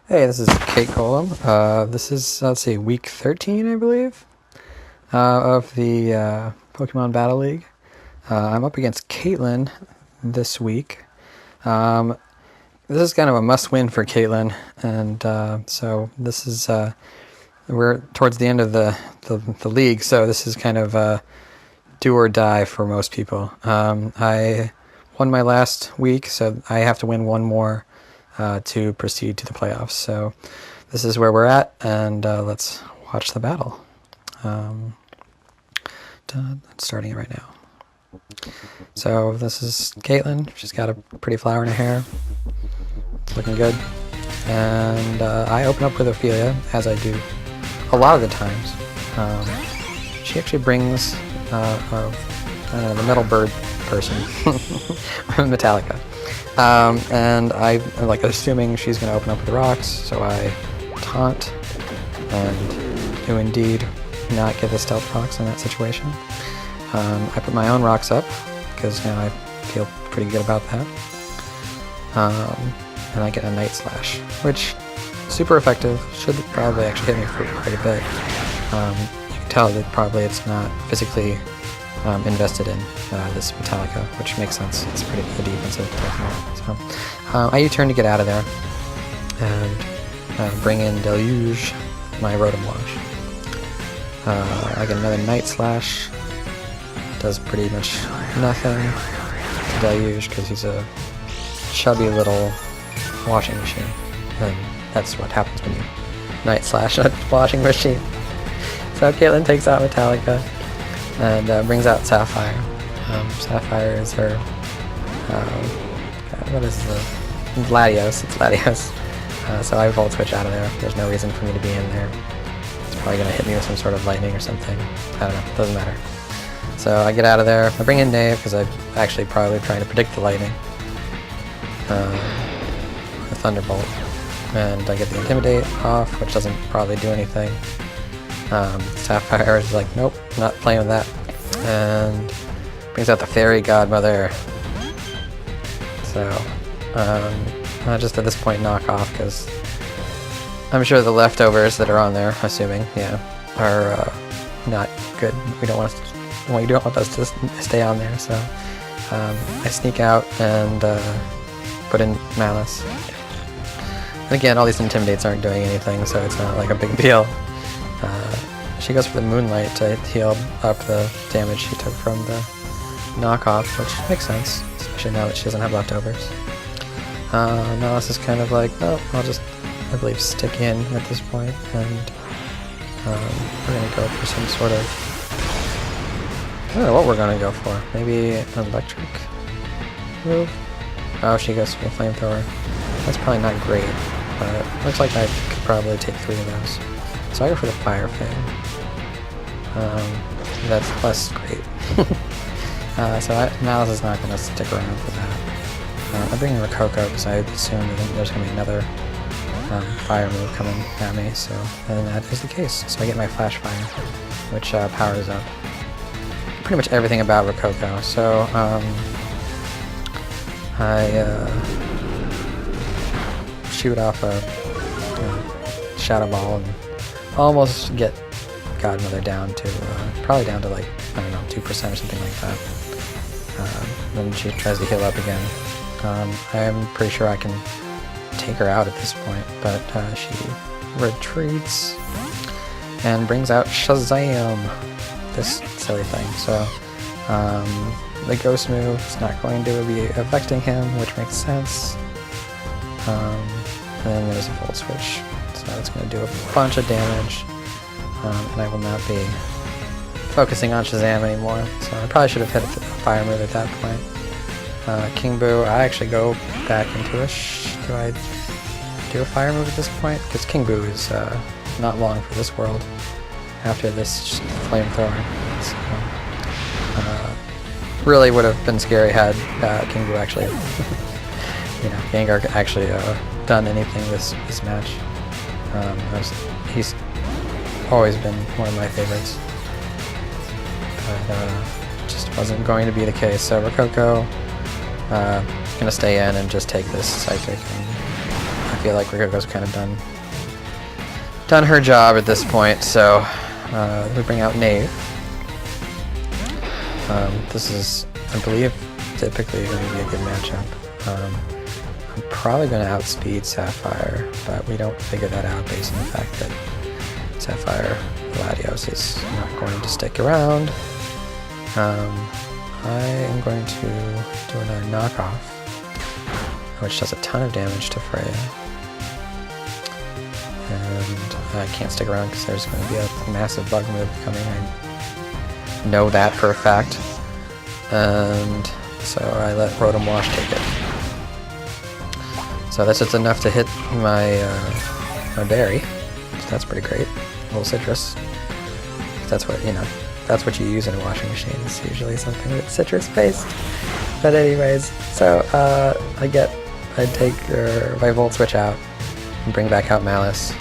Hey, this is Kaitlyn. This is, let's see, week 13, I believe, of the Pokemon Battle League. I'm up against Kaitlyn this week. This is kind of a must-win for Kaitlyn, and so this is, we're towards the end of the league, so this is kind of do or die for most people. I won my last week, so I have to win one more to proceed to the playoffs. So this is where we're at, and let's watch the battle. Starting it right now. So this is Kaitlyn. She's got a pretty flower in her hair. It's looking good. And I open up with Ophelia, as I do a lot of the times. She actually brings I don't know, the metal bird person, Metallica. And I'm like assuming she's going to open up with rocks, so I taunt and do indeed not get the stealth rocks in that situation. I put my own rocks up because now I feel pretty good about that. And I get a Night Slash, which super effective. Should probably actually hit me for quite a bit. You can tell that probably it's not physically invested in this Metallica, which makes sense. It's pretty good defensive Pokemon. So I U-turn to get out of there and bring in Deluge, my Rotom Wash. I get another Night Slash. Does pretty much nothing to Deluge because he's a chubby little washing machine. And that's what happens when you Night Slash a washing machine. So Kaitlyn takes out Metallica and brings out Sapphire. Sapphire is her, what is the, Latios, it's Latios. So I Volt Switch out of there. There's no reason for me to be in there. It's probably going to hit me with some sort of lightning or something. I don't know, doesn't matter. So I get out of there. I bring in Dave because I'm actually probably trying to predict the lightning. The Thunderbolt. And I get the Intimidate off, which doesn't probably do anything. Sapphire is like, nope, not playing with that. And brings out the Fairy Godmother. So, just at this point knock off, because I'm sure the leftovers that are on there, assuming, yeah, are not good. We don't want those to stay on there, so I sneak out and put in Malice. And again, all these Intimidates aren't doing anything, so it's not like a big deal. She goes for the Moonlight to heal up the damage she took from the knockoff, which makes sense, especially now that she doesn't have leftovers. Malice is kind of like, oh, I'll just, I believe, stick in at this point, and we're going to go for some sort of, I don't know what we're going to go for. Maybe an electric move? Oh, she goes for a flamethrower. That's probably not great, but looks like I could probably take 3 of those. So I go for the Fire Fang. That's less great. So Malice is not going to stick around for that. I bring in Rococo because I assume that there's going to be another fire move coming at me, so and that is the case. So I get my Flash Fire, which powers up pretty much everything about Rococo. So I shoot off a Shadow Ball and almost get Godmother down to, probably down to like, I don't know, 2% or something like that. Then she tries to heal up again. I'm pretty sure I can take her out at this point, but she retreats and brings out Shazam, this silly thing. So the Ghost move is not going to be affecting him, which makes sense. And then there's a Volt Switch, so it's going to do a bunch of damage. And I will not be focusing on Shazam anymore, so I probably should have hit a fire move at that point. King Boo, I actually go back into do I do a fire move at this point? Because King Boo is not long for this world after this flamethrower. So, really would have been scary had King Boo actually, Gengar actually done anything this match. He's always been one of my favorites, but just wasn't going to be the case. So Rococo gonna stay in and just take this Psychic and feel like Ryoko's kind of done her job at this point, so we bring out Knave. This is, I believe, typically going to be a good matchup. I'm probably going to outspeed Sapphire, but we don't figure that out based on the fact that Sapphire Latios is not going to stick around. I am going to do another knockoff, which does a ton of damage to Freya. And I can't stick around because there's going to be a massive bug move coming. I know that for a fact. And so I let Rotom Wash take it. So that's just enough to hit my my berry. So that's pretty great. A little citrus. That's what, you know, that's what you use in a washing machine. It's usually something that's citrus based. But anyways, so I take my Volt Switch out and bring back out Malice.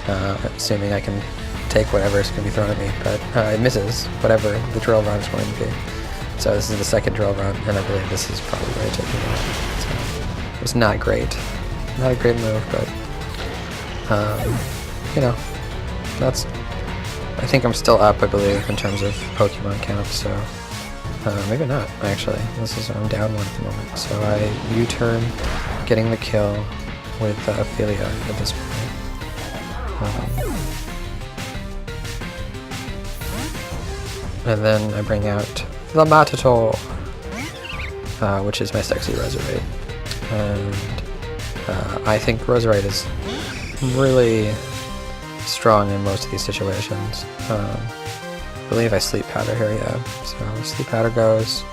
Assuming I can take whatever is going to be thrown at me, but it misses whatever the drill run is going to be. So this is the second drill run, and I believe this is probably where I take it out. So it was not great. Not a great move, but you know, that's, I think I'm still up, I believe, in terms of Pokemon count, so maybe not, actually. I'm down one at the moment, so I U-turn, getting the kill with Ophelia at this point. And then I bring out the Matador, which is my sexy Roserade. And I think Roserade is really strong in most of these situations. I believe I Sleep Powder here, yeah. So Sleep Powder goes,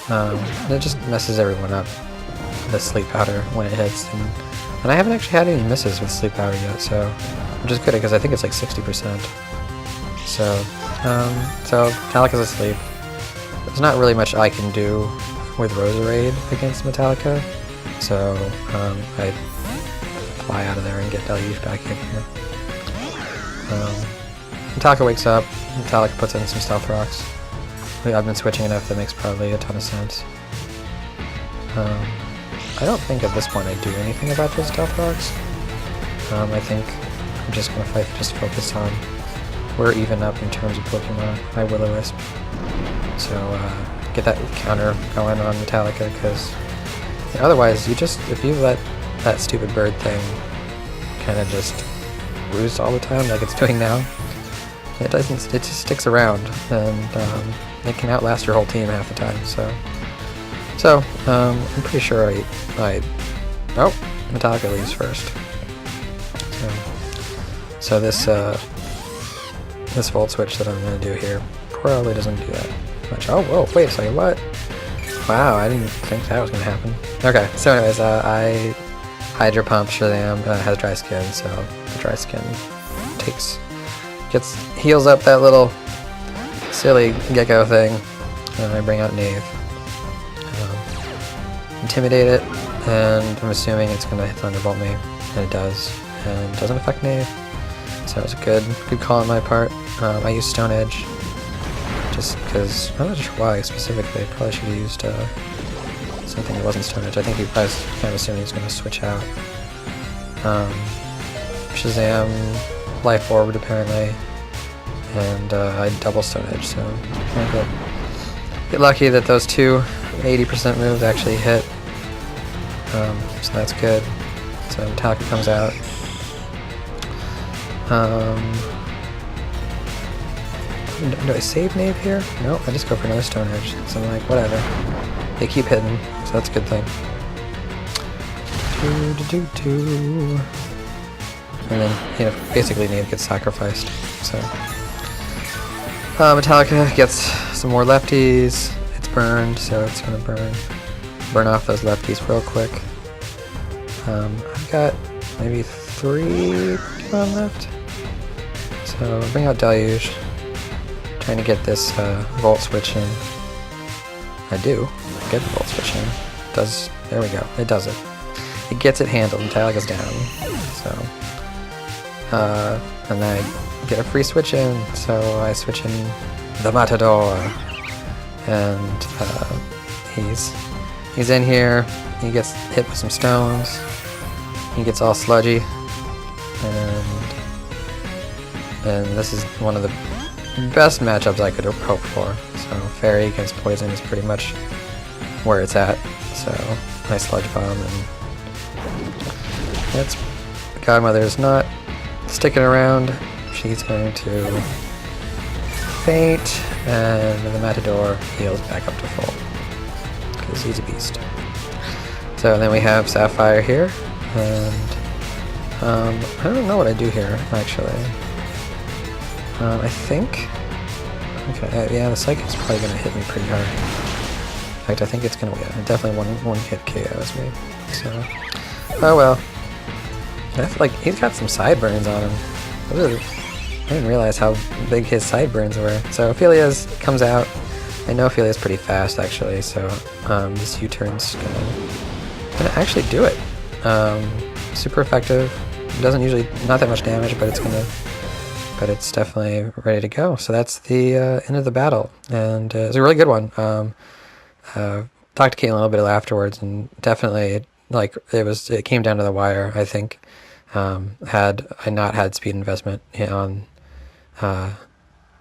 and it just messes everyone up, the Sleep Powder, when it hits. And I haven't actually had any misses with Sleep Powder yet, so which is good because I think it's like 60%. So Metallica's asleep. There's not really much I can do with Roserade against Metallica, so I fly out of there and get Deluge back in here. Metallica wakes up, Metallica puts in some Stealth Rocks. I've been switching enough that makes probably a ton of sense. I don't think at this point I do anything about those Stealth Rocks. I think I'm just going to just focus on, we're even up in terms of Pokemon. I Will-O-Wisp. So get that counter going on Metallica, because otherwise if you let that stupid bird thing kind of just roost all the time like it's doing now, it just sticks around, and it can outlast your whole team half the time. So I'm pretty sure oh, Metallica leaves first. So this Volt Switch that I'm going to do here probably doesn't do that much. Oh, whoa, wait a second, what? Wow, I didn't think that was going to happen. Okay, so anyways, I Hydro Pump Shazam has Dry Skin, so the Dry Skin heals up that little silly gecko thing, and I bring out Knave. Intimidate it, and I'm assuming it's going to Thunderbolt me, and it does, and it doesn't affect Knave. So it was a good call on my part. I used Stone Edge, just because, I'm not sure why specifically. I probably should have used something that wasn't Stone Edge. I think I was kind of assuming he was going to switch out. Shazam, Life Orbed apparently, and I double Stone Edge, so I get lucky that those two 80% moves actually hit. So that's good. So Metallica comes out. Do I save Knave here? No, I just go for another Stone Edge. So I'm like, whatever. They keep hitting, so that's a good thing. And then, you know, basically Knave gets sacrificed. So Metallica gets some more lefties. It's burned, so it's gonna burn off those lefties real quick. I've got maybe 3 Pokemon left. So bring out Deluge. Trying to get this Volt Switch in. I do. I get the Volt Switch in. There we go. It does it. It gets it handled. Metallica's down. So, and then I get a free switch in. So I switch in the Matador, and he's in here. He gets hit with some stones. he gets all sludgy, and this is one of the best matchups I could hope for. So Fairy against Poison is pretty much where it's at. So nice Sludge Bomb, and that's Godmother's not sticking around. She's going to faint, and the Matador heals back up to full because he's a beast. So then we have Sapphire here, and I don't know what I do here actually. I think. Okay, yeah, the Psychic's probably gonna hit me pretty hard. In fact, I think it's gonna, yeah, definitely one hit KOs me. So, oh well. I feel like he's got some sideburns on him. I didn't realize how big his sideburns were. So Ophelia's comes out. I know Ophelia's pretty fast actually, so this U-turn's gonna actually do it. Super effective. It doesn't usually, not that much damage, but it's definitely ready to go. So that's the end of the battle, and it's a really good one. Talked to Kaitlyn a little bit afterwards, and definitely like it came down to the wire. I think had I not had speed investment on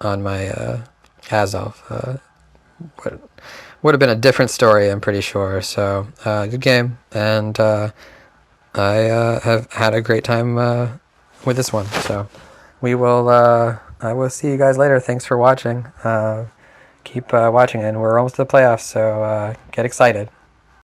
my Azov, would have been a different story, I'm pretty sure. So good game, and I have had a great time with this one. So we will. I will see you guys later. Thanks for watching. Keep watching, and we're almost to the playoffs, so get excited.